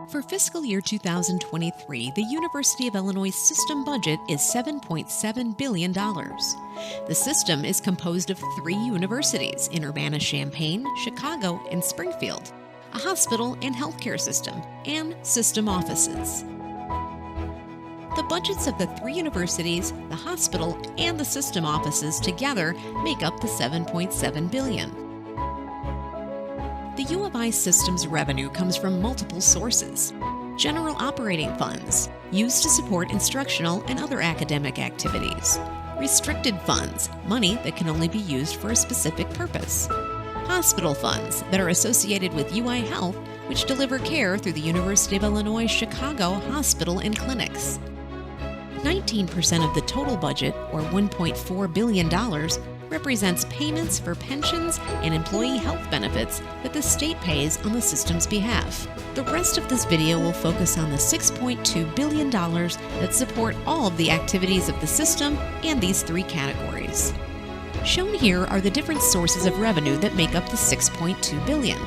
For fiscal year 2023, the University of Illinois system budget is $7.7 billion. The system is composed of 3 universities in Urbana-Champaign, Chicago, and Springfield, a hospital and healthcare system, and system offices. The budgets of the 3 universities, the hospital, and the system offices together make up the $7.7 billion. The U of I system's revenue comes from multiple sources. General operating funds, used to support instructional and other academic activities. Restricted funds, money that can only be used for a specific purpose. Hospital funds that are associated with UI Health, which deliver care through the University of Illinois Chicago Hospital and Clinics. 19% of the total budget, or $1.4 billion, represents payments for pensions and employee health benefits that the state pays on the system's behalf. The rest of this video will focus on the $6.2 billion that support all of the activities of the system and these 3 categories. Shown here are the different sources of revenue that make up the $6.2 billion.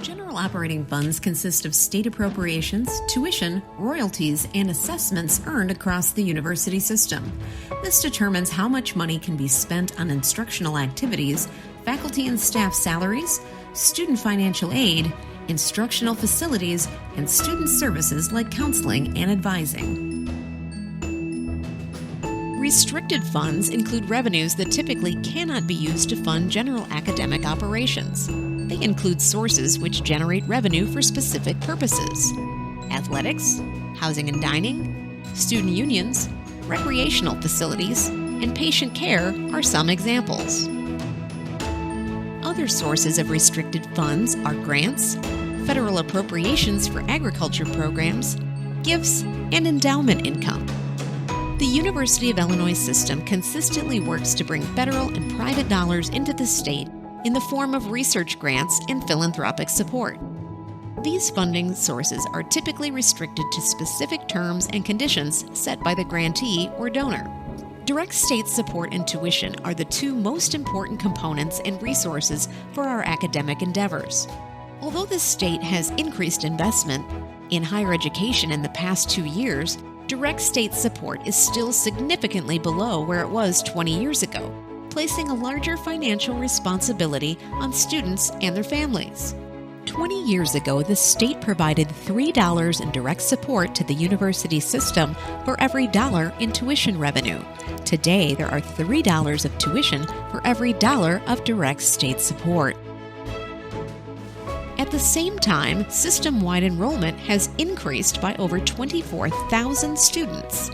General operating funds consist of state appropriations, tuition, royalties, and assessments earned across the university system. This determines how much money can be spent on instructional activities, faculty and staff salaries, student financial aid, instructional facilities, and student services like counseling and advising. Restricted funds include revenues that typically cannot be used to fund general academic operations. They include sources which generate revenue for specific purposes. Athletics, housing and dining, student unions, recreational facilities, and patient care are some examples. Other sources of restricted funds are grants, federal appropriations for agriculture programs, gifts, and endowment income. The University of Illinois system consistently works to bring federal and private dollars into the state in the form of research grants and philanthropic support. These funding sources are typically restricted to specific terms and conditions set by the grantee or donor. Direct state support and tuition are the 2 most important components and resources for our academic endeavors. Although the state has increased investment in higher education in the past 2 years, direct state support is still significantly below where it was 20 years ago, placing a larger financial responsibility on students and their families. 20 years ago, the state provided $3 in direct support to the university system for every dollar in tuition revenue. Today, there are $3 of tuition for every dollar of direct state support. At the same time, system-wide enrollment has increased by over 24,000 students.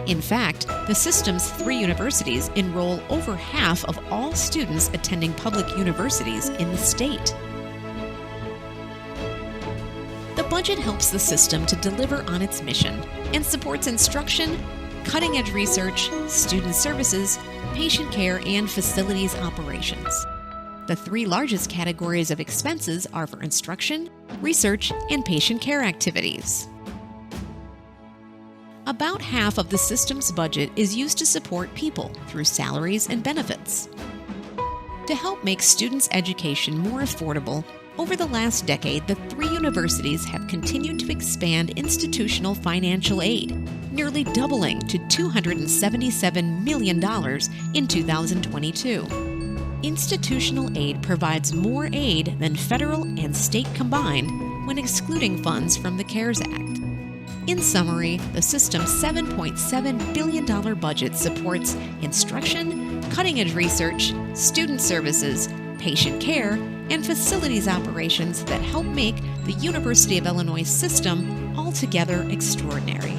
In fact, the system's 3 universities enroll over half of all students attending public universities in the state. The budget helps the system to deliver on its mission and supports instruction, cutting-edge research, student services, patient care, and facilities operations. The 3 largest categories of expenses are for instruction, research, and patient care activities. About half of the system's budget is used to support people through salaries and benefits. To help make students' education more affordable, over the last decade, the 3 universities have continued to expand institutional financial aid, nearly doubling to $277 million in 2022. Institutional aid provides more aid than federal and state combined when excluding funds from the CARES Act. In summary, the system's $7.7 billion budget supports instruction, cutting-edge research, student services, patient care, and facilities operations that help make the University of Illinois system altogether extraordinary.